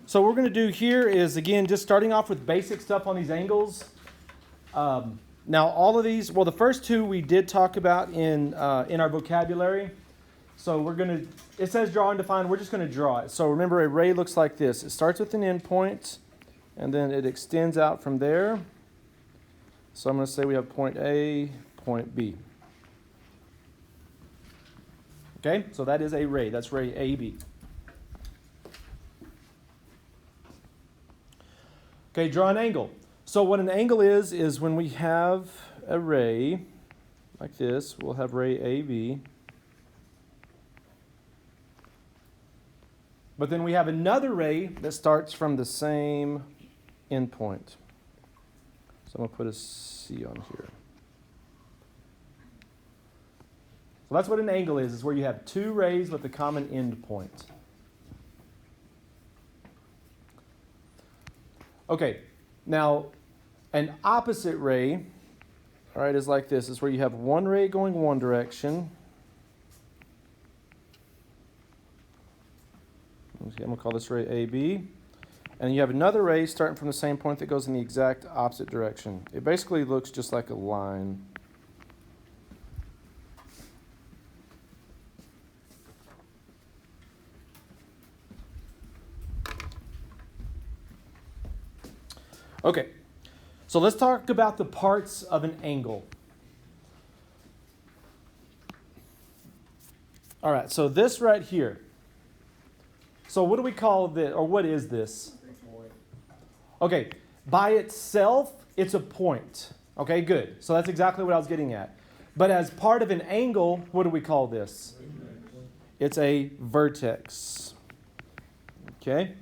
So what we're going to do here is, again, just starting off with basic stuff on these angles. Now, all of these, well, the first two we did talk about in our vocabulary. So we're going to, it says draw and define. We're just going to draw it. So remember, a ray looks like this. It starts with an endpoint, and then it extends out from there. So I'm going to say we have point A, point B. Okay, so that is a ray. That's ray AB. Okay, draw an angle. So what an angle is when we have a ray like this, we'll have ray AB. But then we have another ray that starts from the same endpoint. So I'm going to put a C on here. So that's what an angle is where you have two rays with a common endpoint. Okay, now an opposite ray, all right, is like this. It's where you have one ray going one direction. I'm going to call this ray AB. And you have another ray starting from the same point that goes in the exact opposite direction. It basically looks just like a line. Okay, so let's talk about the parts of an angle. All right, so this right here. So what do we call this, or what is this? Okay, by itself, it's a point. Okay, good. So that's exactly what I was getting at. But as part of an angle, what do we call this? It's a vertex. Okay?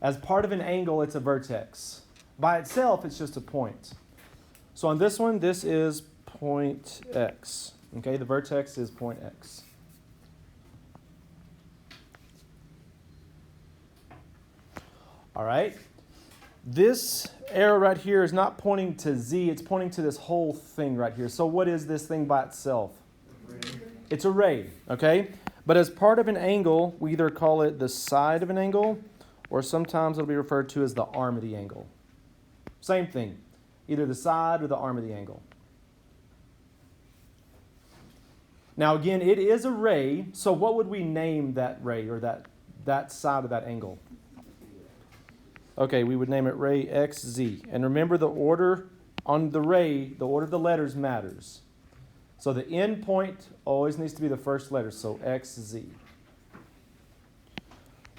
As part of an angle, it's a vertex. By itself, it's just a point. So on this one, this is point X. Okay, the vertex is point X. All right. This arrow right here is not pointing to Z, it's pointing to this whole thing right here. So what is this thing by itself? It's a ray, okay? But as part of an angle, we either call it the side of an angle, or sometimes it'll be referred to as the arm of the angle. Same thing, either the side or the arm of the angle. Now again, it is a ray, so what would we name that ray or that side of that angle? Okay, we would name it ray XZ. And remember the order on the ray, the order of the letters matters. So the end point always needs to be the first letter, so XZ.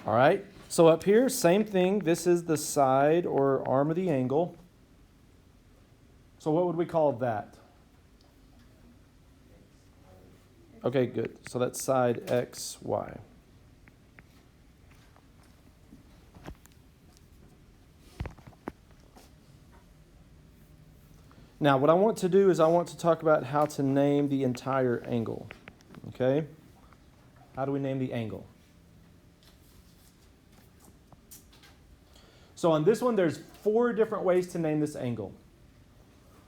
All right, so up here, same thing. This is the side or arm of the angle. So what would we call that? Okay, good. So that's side XY. Now, what I want to do is I want to talk about how to name the entire angle. Okay? How do we name the angle? So on this one, there's 4 different ways to name this angle.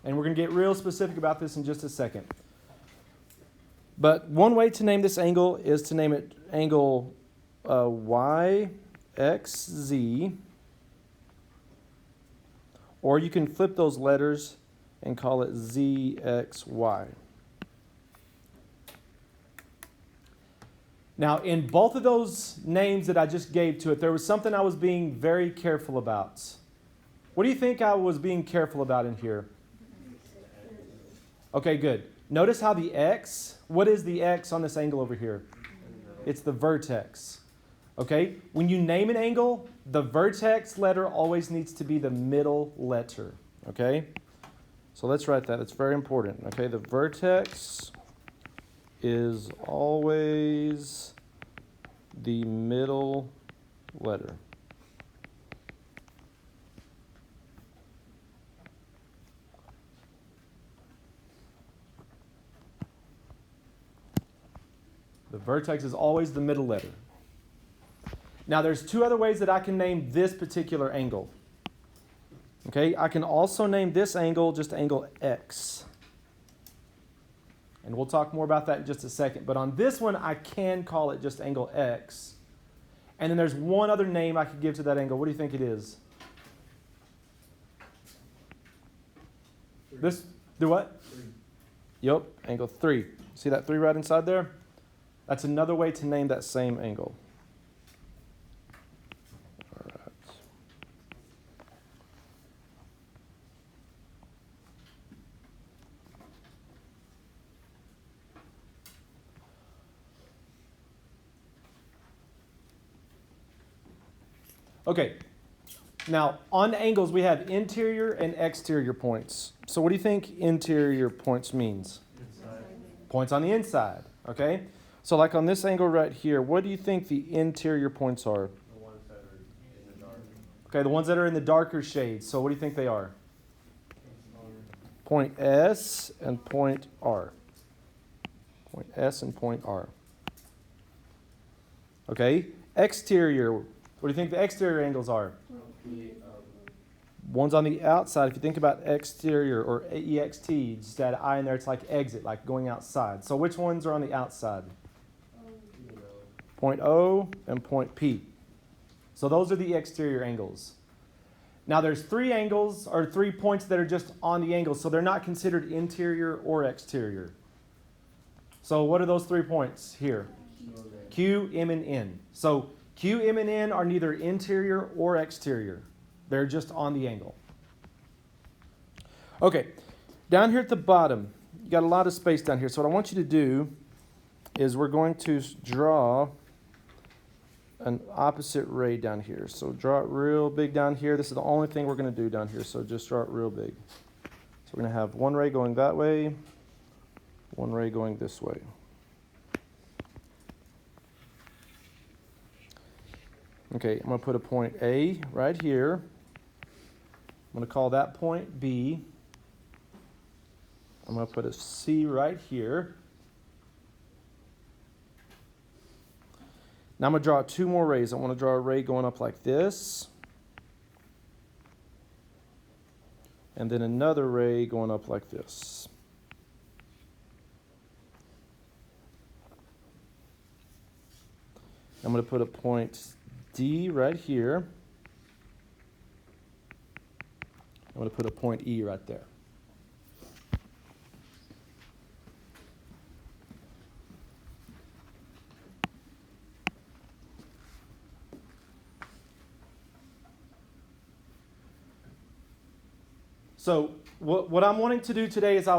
And we're going to get real specific about this in just a second. But one way to name this angle is to name it angle YXZ. Or you can flip those letters and call it ZXY. Now, in both of those names that I just gave to it, there was something I was being very careful about. What do you think I was being careful about in here? Okay, good. Notice how the X, what is the X on this angle over here? It's the vertex. Okay, when you name an angle, the vertex letter always needs to be the middle letter. Okay? So let's write that. It's very important. Okay, the vertex is always the middle letter. The vertex is always the middle letter. Now there's 2 other ways that I can name this particular angle. Okay, I can also name this angle just angle X. And we'll talk more about that in just a second. But on this one, I can call it just angle X. And then there's one other name I could give to that angle. What do you think it is? This, do what? 3. Yep, angle 3. See that 3 right inside there? That's another way to name that same angle. All right. Okay. Now, on angles, we have interior and exterior points. So what do you think interior points means? Inside. Points on the inside, okay? So like on this angle right here, what do you think the interior points are? The ones that are in the dark. Okay, the ones that are in the darker shades. So what do you think they are? Point S and point R. Point S and point R. Okay, exterior. What do you think the exterior angles are? One's on the outside. If you think about exterior or EXT, just add I in there, it's like exit, like going outside. So which ones are on the outside? Point O and point P. So those are the exterior angles. Now there's 3 angles or 3 points that are just on the angle, so they're not considered interior or exterior. So what are those 3 points here? Q, M, and N. So Q, M, and N are neither interior or exterior. They're just on the angle. Okay, down here at the bottom, you got a lot of space down here. So what I want you to do is we're going to draw an opposite ray down here. So draw it real big down here. This is the only thing we're going to do down here, so just draw it real big. So we're going to have one ray going that way, one ray going this way. Okay, I'm going to put a point A right here. I'm going to call that point B. I'm going to put a C right here. Now I'm going to draw 2 more rays. I want to draw a ray going up like this. And then another ray going up like this. I'm going to put a point D right here. I'm going to put a point E right there. So what I'm wanting to do today is I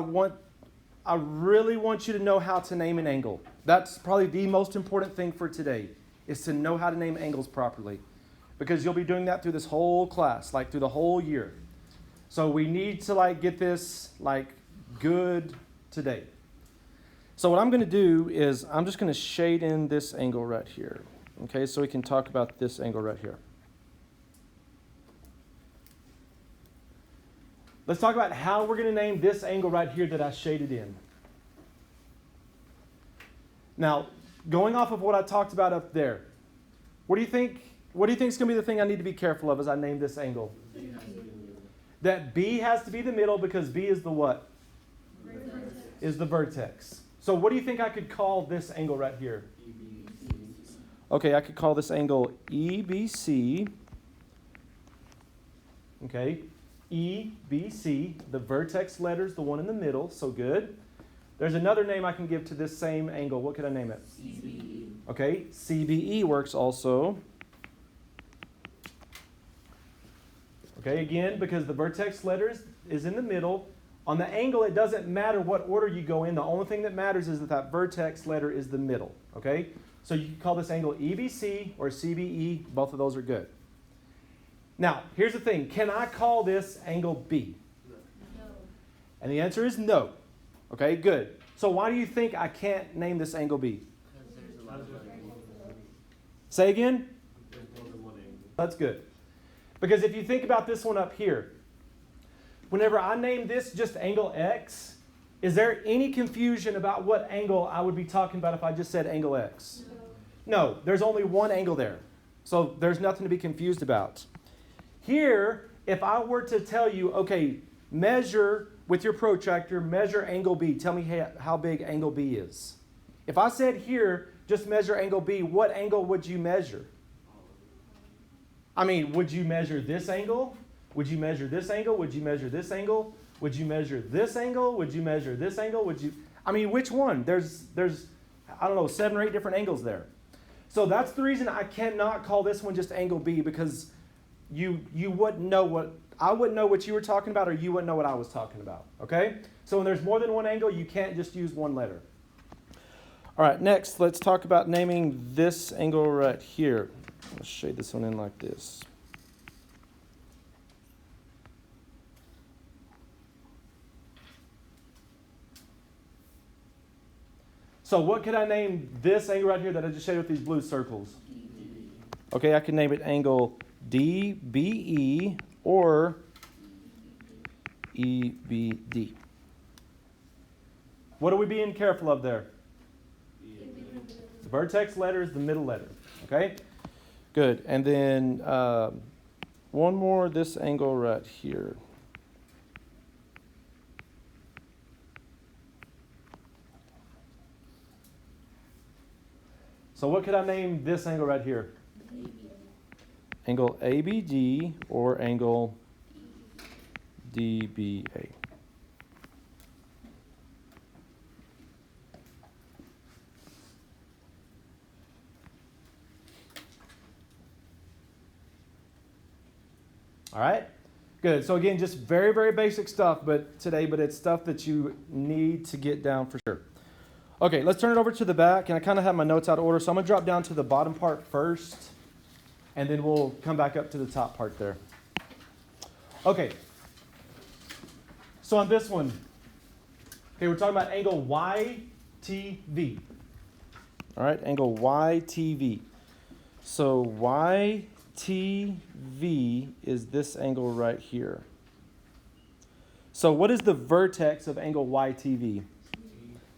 really want you to know how to name an angle. That's probably the most important thing for today, is to know how to name angles properly. Because you'll be doing that through this whole class, like through the whole year. So we need to get this good today. So what I'm going to do is I'm just going to shade in this angle right here. Okay, so we can talk about this angle right here. Let's talk about how we're going to name this angle right here that I shaded in. Now, going off of what I talked about up there, what do you think is going to be the thing I need to be careful of as I name this angle? That B has to be the middle, because B is the what? Vertex. Is the vertex. So what do you think I could call this angle right here? Okay, I could call this angle EBC. Okay, EBC. The vertex letter's the one in the middle, so good. There's another name I can give to this same angle. What could I name it? CBE. Okay, CBE works also. Okay, again, because the vertex letter is in the middle. On the angle, it doesn't matter what order you go in. The only thing that matters is that vertex letter is the middle. Okay? So you can call this angle EBC or CBE. Both of those are good. Now, here's the thing. Can I call this angle B? No. And the answer is no. Okay, good. So why do you think I can't name this angle B? Because there's a lot of angles. Say again? There's more than one angle. That's good. Because if you think about this one up here, whenever I name this just angle X, is there any confusion about what angle I would be talking about if I just said angle X? No, there's only one angle there. So there's nothing to be confused about. Here, if I were to tell you, okay, measure with your protractor, measure angle B. Tell me how big angle B is. If I said here, just measure angle B, what angle would you measure? I mean, would you measure this angle? Would you measure this angle? Would you measure this angle? Would you measure this angle? Would you measure this angle? I mean, which one? There's I don't know, 7 or 8 different angles there. So that's the reason I cannot call this one just angle B, because you wouldn't know I wouldn't know what you were talking about, or you wouldn't know what I was talking about. Okay? So when there's more than one angle, you can't just use one letter. All right, next, let's talk about naming this angle right here. Let's shade this one in like this. So what could I name this angle right here that I just shaded with these blue circles? Okay, I can name it angle DBE or EBD. What are we being careful of there? The vertex letter is the middle letter. Okay? Good. And then one more, this angle right here. So what could I name this angle right here? Angle ABD or angle DBA. All right? Good. So again, just very, very basic stuff but it's stuff that you need to get down for sure. Okay, let's turn it over to the back, and I kind of have my notes out of order, so I'm going to drop down to the bottom part first, and then we'll come back up to the top part there. Okay, so on this one, okay, we're talking about angle YTV. All right, angle YTV. So YTV is this angle right here. So what is the vertex of angle YTV?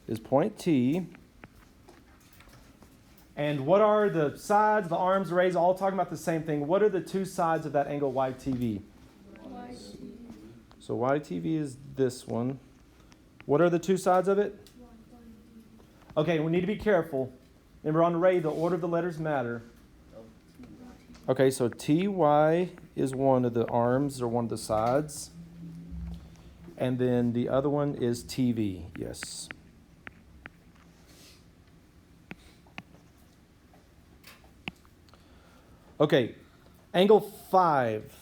Is point T. And what are the sides, the arms, the rays, all talking about the same thing? What are the two sides of that angle YTV? So YTV is this one. What are the two sides of it? Okay, we need to be careful. Remember, on the ray, the order of the letters matter. Okay, so TY is one of the arms or one of the sides. And then the other one is TV, yes. Okay, angle 5.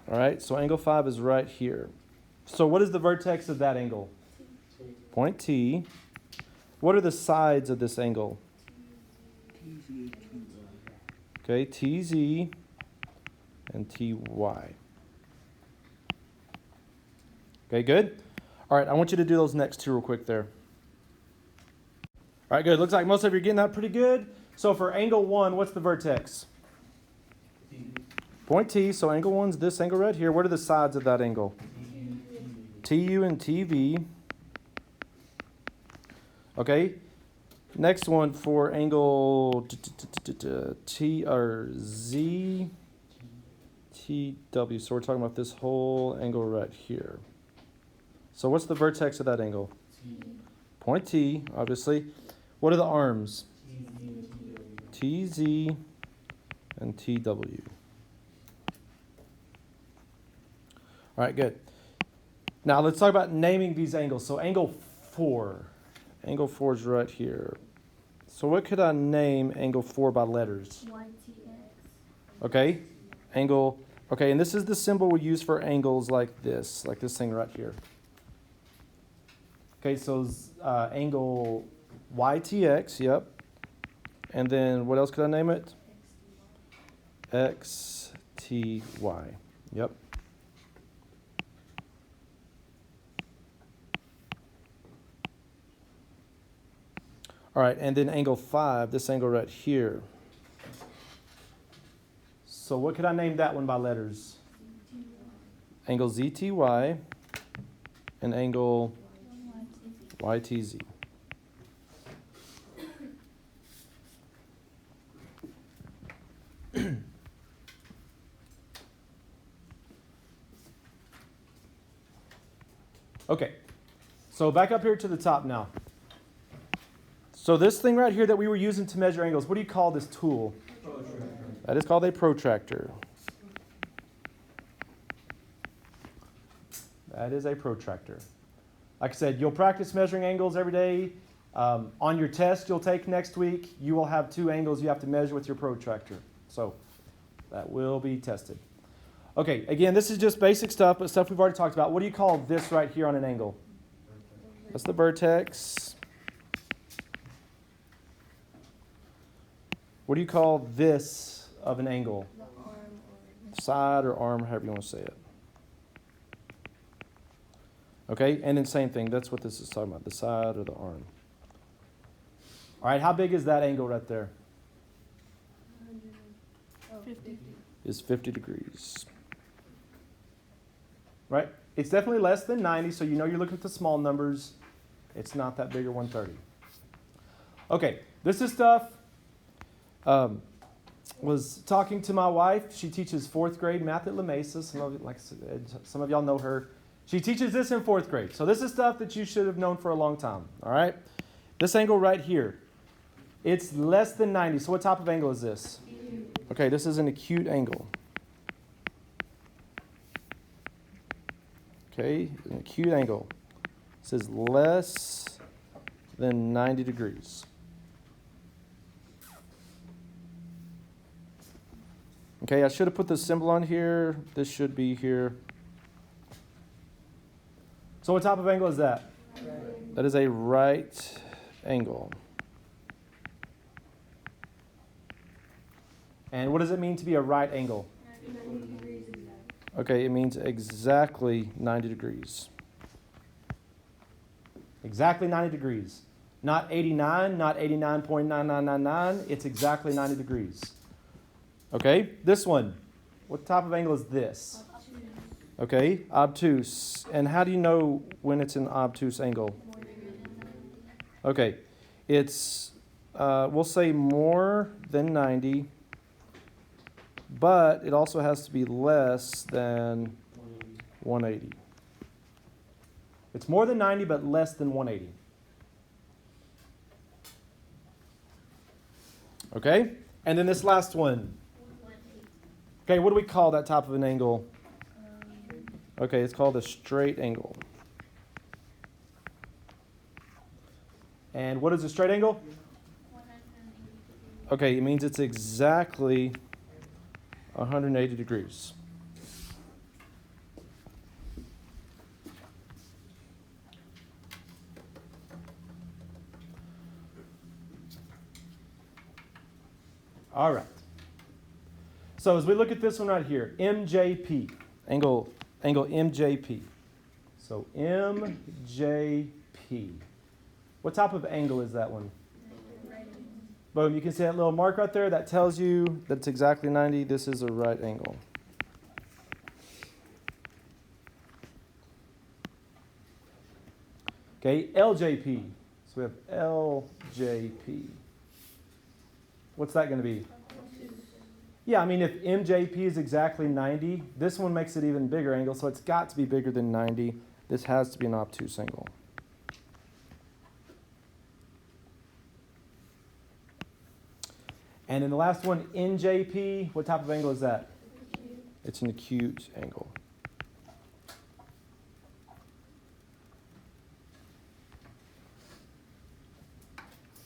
All right, so angle 5 is right here. So what is the vertex of that angle? Point T. What are the sides of this angle? Okay, TZ and TY. Okay, good? All right, I want you to do those next two real quick there. All right, good. Looks like most of you are getting that pretty good. So for angle 1, what's the vertex? Point T, so angle 1's this angle right here. What are the sides of that angle? TU and TV. Okay. Next one for angle T or Z TW. So we're talking about this whole angle right here. So what's the vertex of that angle? Point T, obviously. What are the arms? TZ and TW. All right, good. Now let's talk about naming these angles. So angle 4. Angle 4 is right here. So what could I name angle 4 by letters? Okay. Angle. Okay, and this is the symbol we use for angles like this thing right here. Okay, so angle YTX, yep. And then what else could I name it? XTY, yep. All right, and then angle 5, this angle right here. So what could I name that one by letters? Angle ZTY and angle YTZ. Okay, so back up here to the top now. So this thing right here that we were using to measure angles, what do you call this tool? Protractor. That is called a protractor. That is a protractor. Like I said, you'll practice measuring angles every day. On your test you'll take next week, you will have 2 angles you have to measure with your protractor. So that will be tested. Okay, again, this is just basic stuff, but stuff we've already talked about. What do you call this right here on an angle? That's the vertex. What do you call this of an angle? The arm or Side or arm, however you want to say it. Okay, and then same thing. That's what this is talking about, the side or the arm. All right, how big is that angle right there? 50. Is 50 degrees. Right? It's definitely less than 90, so you know you're looking at the small numbers. It's not that big or 130. Okay, this is stuff. Was talking to my wife. She teaches 4th grade math at La Mesa. Some of y'all know her. She teaches this in 4th grade. So this is stuff that you should have known for a long time. All right? This angle right here, it's less than 90. So what type of angle is this? Okay, this is an acute angle. Okay, an acute angle. This is less than 90 degrees. Okay, I should have put the symbol on here. This should be here. So what type of angle is that? Right. That is a right angle. And what does it mean to be a right angle? 90 degrees exactly. Okay, it means exactly 90 degrees. Exactly 90 degrees. Not 89, not 89.9999. It's exactly 90 degrees. Okay, this one. What type of angle is this? Okay, obtuse. And how do you know when it's an obtuse angle? Okay, it's, we'll say more than 90, but it also has to be less than 180. It's more than 90, but less than 180. Okay, and then this last one. Okay, what do we call that type of an angle? Okay, it's called a straight angle. And what is a straight angle? Okay, it means it's exactly 180 degrees. All right. So as we look at this one right here, MJP, angle MJP. So MJP. What type of angle is that one? Boom, you can see that little mark right there. That tells you that it's exactly 90. This is a right angle. Okay, LJP. So we have LJP. What's that going to be? Yeah, I mean, if MJP is exactly 90, this one makes it even bigger angle, so it's got to be bigger than 90. This has to be an obtuse angle. And then the last one, NJP, what type of angle is that? It's an acute angle.